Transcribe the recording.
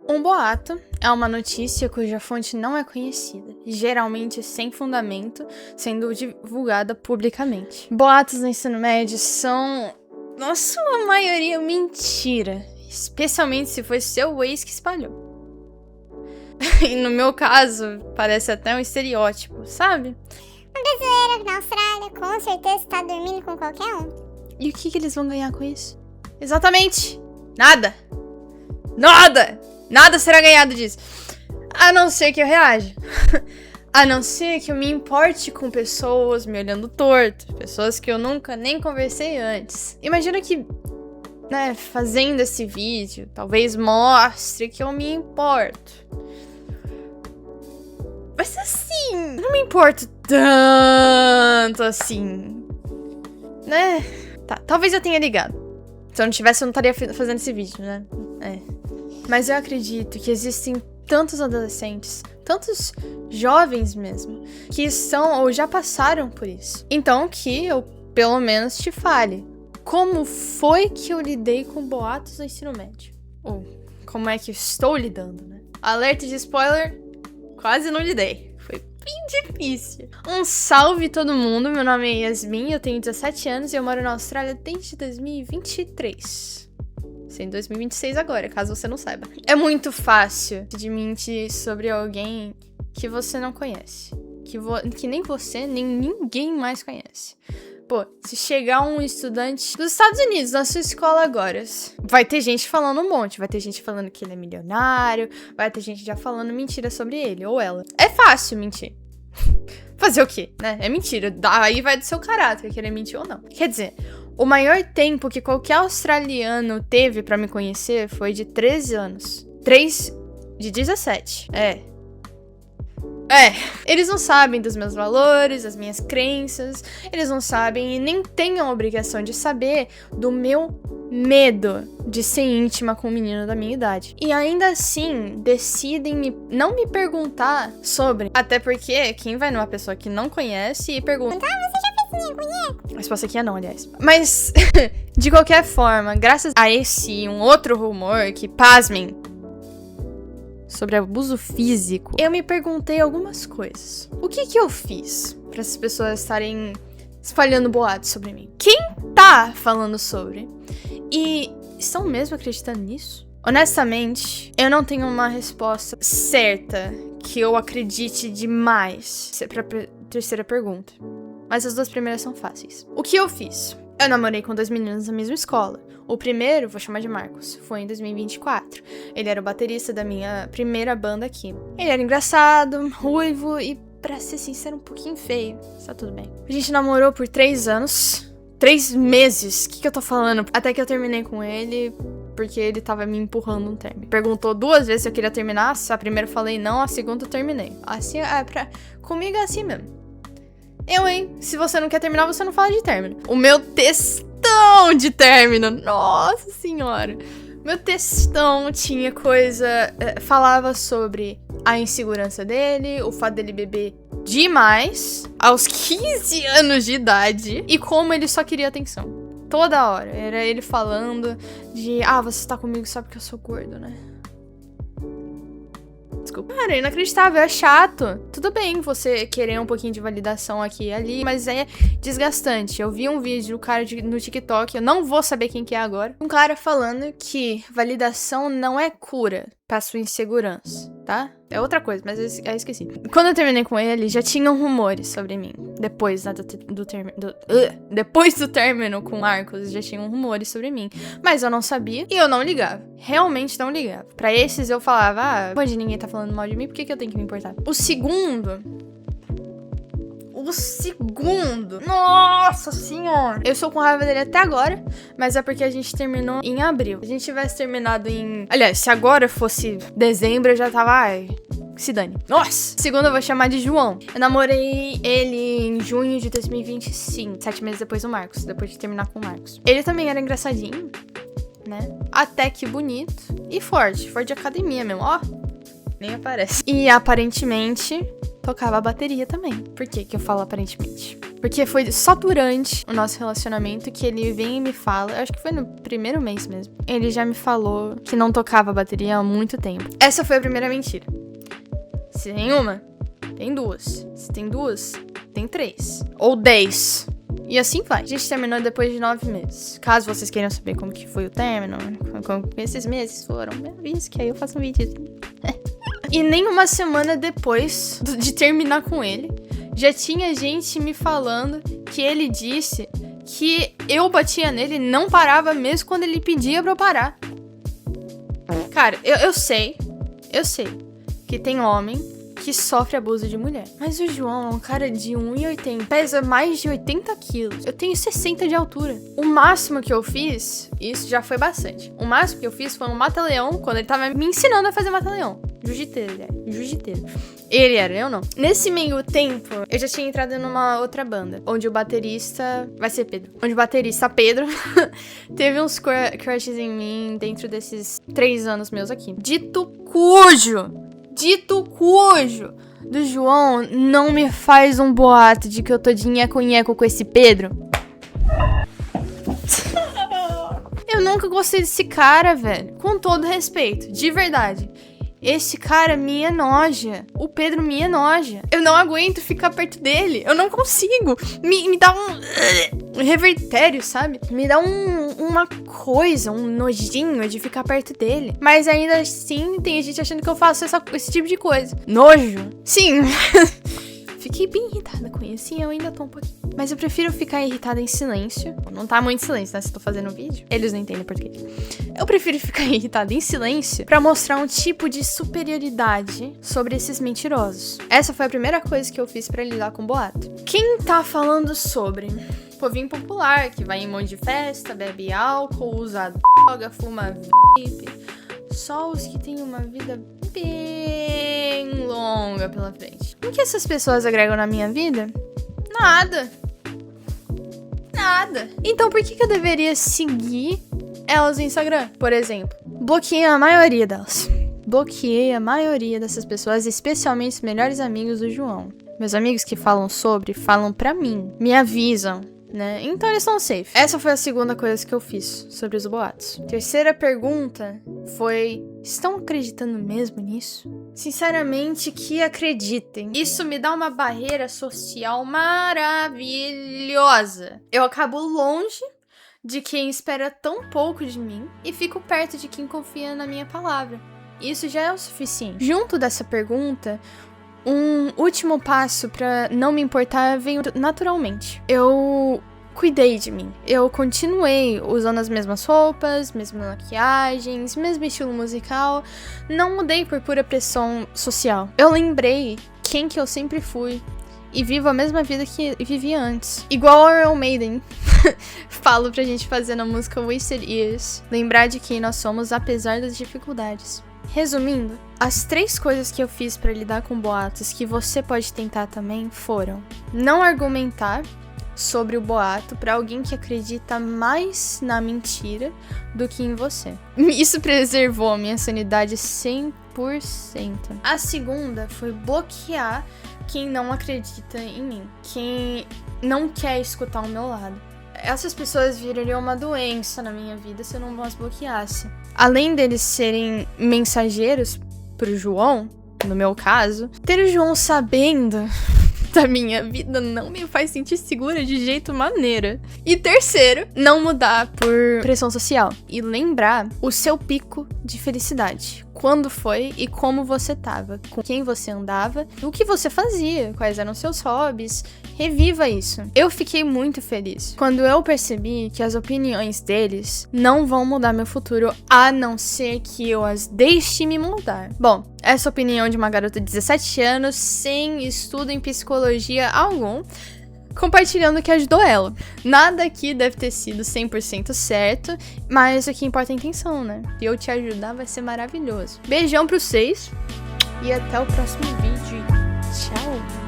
Um boato é uma notícia cuja fonte não é conhecida, geralmente sem fundamento, sendo divulgada publicamente. Boatos no ensino médio são, na sua maioria, mentira, especialmente se foi seu ex que espalhou. E no meu caso, parece até um estereótipo, sabe? Um brasileiro na Austrália com certeza tá dormindo com qualquer um. E o que eles vão ganhar com isso? Exatamente! Nada! Nada! Nada será ganhado disso. A não ser que eu reaja. A não ser que eu me importe com pessoas me olhando torto. Pessoas que eu nunca nem conversei antes. Imagina que, fazendo esse vídeo, talvez mostre que eu me importo. Mas assim, não me importo tanto assim. Né? Tá, talvez eu tenha ligado. Se eu não tivesse, eu não estaria fazendo esse vídeo, né? Mas eu acredito que existem tantos adolescentes, tantos jovens mesmo, que são ou já passaram por isso. Então que eu, pelo menos, te fale. Como foi que eu lidei com boatos no ensino médio? Ou como é que estou lidando, né? Alerta de spoiler, quase não lidei. Foi bem difícil. Um salve todo mundo, meu nome é Yasmin, eu tenho 17 anos e eu moro na Austrália desde 2023. Em 2026 agora, caso você não saiba. É muito fácil de mentir sobre alguém que você não conhece. Que nem você, nem ninguém mais conhece. Pô, se chegar um estudante dos Estados Unidos na sua escola agora, vai ter gente falando um monte. Vai ter gente falando que ele é milionário. Vai ter gente já falando mentira sobre ele ou ela. É fácil mentir. Fazer o quê, né? É mentira. Aí vai do seu caráter, querer mentir ou não. Quer dizer, o maior tempo que qualquer australiano teve pra me conhecer foi de 13 anos. 3 de 17. Eles não sabem dos meus valores, das minhas crenças. Eles não sabem e nem têm a obrigação de saber do meu medo de ser íntima com um menino da minha idade. E ainda assim, decidem não me perguntar sobre. Até porque quem vai numa pessoa que não conhece e pergunta: Você já fez cunhaco? A resposta aqui é não, aliás. Mas, de qualquer forma, graças a esse um outro rumor que, pasmem, sobre abuso físico, eu me perguntei algumas coisas. O que eu fiz para essas pessoas estarem espalhando boatos sobre mim? Quem tá falando sobre? E estão mesmo acreditando nisso? Honestamente, eu não tenho uma resposta certa que eu acredite demais pra terceira pergunta. Mas as duas primeiras são fáceis. O que eu fiz? Eu namorei com 2 meninos na mesma escola. O primeiro, vou chamar de Marcos, foi em 2024. Ele era o baterista da minha primeira banda aqui. Ele era engraçado, ruivo e, pra ser sincero, um pouquinho feio. Tá tudo bem. A gente namorou por 3 anos. 3 meses. O que eu tô falando? Até que eu terminei com ele porque ele tava me empurrando um término. Perguntou 2 vezes se eu queria terminar. A primeira eu falei não, a segunda eu terminei. Assim, comigo é assim mesmo. Se você não quer terminar, você não fala de término. O meu textão de término, nossa senhora. Meu textão tinha coisa... falava sobre a insegurança dele, o fato dele beber demais, aos 15 anos de idade, e como ele só queria atenção. Toda hora. Era ele falando de... você tá comigo só porque eu sou gordo, né? Desculpa. Cara, é inacreditável, é chato. Tudo bem você querer um pouquinho de validação aqui e ali, mas é desgastante. Eu vi um vídeo do cara no TikTok, eu não vou saber quem que é agora. Um cara falando que validação não é cura pra sua insegurança, tá? É outra coisa, mas eu esqueci. Quando eu terminei com ele, já tinham rumores sobre mim. Depois do término com o Marcos, já tinham rumores sobre mim. Mas eu não sabia e eu não ligava. Realmente não ligava. Pra esses eu falava, pode ninguém tá falando mal de mim, por que eu tenho que me importar? O segundo... Nossa senhora! Eu sou com raiva dele até agora, mas é porque a gente terminou em abril. Se a gente tivesse terminado em... Aliás, se agora fosse dezembro, eu já tava... se dane. Nossa! Segundo eu vou chamar de João. Eu namorei ele em junho de 2025. 7 meses depois do Marcos. Depois de terminar com o Marcos. Ele também era engraçadinho, né? Até que bonito. E forte. Forte de academia mesmo, ó. Nem aparece. E aparentemente... tocava a bateria também. Por que eu falo aparentemente? Porque foi só durante o nosso relacionamento que ele vem e me fala, eu acho que foi no primeiro mês mesmo, ele já me falou que não tocava a bateria há muito tempo. Essa foi a primeira mentira. Se tem uma, tem duas. Se tem duas, tem 3. Ou 10. E assim vai. A gente terminou depois de 9 meses. Caso vocês queiram saber como que foi o término, como esses meses foram, me avise que aí eu faço um vídeo. E nem uma semana depois de terminar com ele, já tinha gente me falando que ele disse que eu batia nele e não parava mesmo quando ele pedia pra eu parar. Cara, eu sei que tem homem que sofre abuso de mulher. Mas o João é um cara de 1,80, pesa mais de 80 quilos. Eu tenho 60 de altura. O máximo que eu fiz, isso já foi bastante. O máximo que eu fiz foi um mata-leão, quando ele tava me ensinando a fazer mata-leão. Jiu-jiteiro, ele era. Jiu-jiteiro. Ele era, eu não. Nesse meio tempo, eu já tinha entrado numa outra banda, onde o baterista... Vai ser Pedro. Onde o baterista Pedro teve uns crushes em mim dentro desses 3 anos meus aqui. Dito cujo do João não me faz um boato de que eu tô de nheco-nheco com esse Pedro. Eu nunca gostei desse cara, velho. Com todo respeito, de verdade. Esse cara me enoja. O Pedro me enoja. Eu não aguento ficar perto dele. Eu não consigo. Me dá um revertério, sabe? Me dá uma coisa, um nojinho de ficar perto dele. Mas ainda assim, tem gente achando que eu faço esse tipo de coisa. Nojo. Sim. Fiquei bem irritada com isso. E eu ainda tô um pouquinho. Mas eu prefiro ficar irritada em silêncio. Não tá muito silêncio, né? Se eu tô fazendo um vídeo. Eles não entendem português. Eu prefiro ficar irritada em silêncio pra mostrar um tipo de superioridade sobre esses mentirosos. Essa foi a primeira coisa que eu fiz pra lidar com boato. Quem tá falando sobre povinho popular, que vai em um monte de festa, bebe álcool, usa droga, fuma vape. Só os que têm uma vida bem longa pela frente. O que essas pessoas agregam na minha vida? Nada. Então por que eu deveria seguir elas no Instagram, por exemplo? Bloqueei a maioria delas. Bloqueei a maioria dessas pessoas, especialmente os melhores amigos do João. Meus amigos que falam pra mim, me avisam, né? Então eles estão safe. Essa foi a segunda coisa que eu fiz sobre os boatos. Terceira pergunta foi: estão acreditando mesmo nisso? Sinceramente, que acreditem. Isso me dá uma barreira social maravilhosa. Eu acabo longe de quem espera tão pouco de mim e fico perto de quem confia na minha palavra. Isso já é o suficiente. Junto dessa pergunta, um último passo pra não me importar veio naturalmente. Eu cuidei de mim. Eu continuei usando as mesmas roupas, mesmas maquiagens, mesmo estilo musical. Não mudei por pura pressão social. Eu lembrei quem que eu sempre fui e vivo a mesma vida que vivia antes. Igual a Iron Maiden falo pra gente fazer na música Wasted Years. Lembrar de quem nós somos apesar das dificuldades. Resumindo, as 3 coisas que eu fiz pra lidar com boatos que você pode tentar também foram: não argumentar sobre o boato pra alguém que acredita mais na mentira do que em você. Isso preservou a minha sanidade 100%. A segunda foi bloquear quem não acredita em mim, quem não quer escutar o meu lado. Essas pessoas virariam uma doença na minha vida se eu não as bloqueasse. Além deles serem mensageiros pro João, no meu caso, ter o João sabendo da minha vida não me faz sentir segura de jeito maneira. E terceiro, não mudar por pressão social. E lembrar o seu pico de felicidade. Quando foi e como você tava, com quem você andava, o que você fazia, quais eram seus hobbies. Reviva isso. Eu fiquei muito feliz quando eu percebi que as opiniões deles não vão mudar meu futuro, a não ser que eu as deixe me mudar. Bom, essa opinião de uma garota de 17 anos, sem estudo em psicologia algum, compartilhando que ajudou ela. Nada aqui deve ter sido 100% certo, mas o que importa é a intenção, né? E eu te ajudar vai ser maravilhoso. Beijão pra vocês e até o próximo vídeo. Tchau!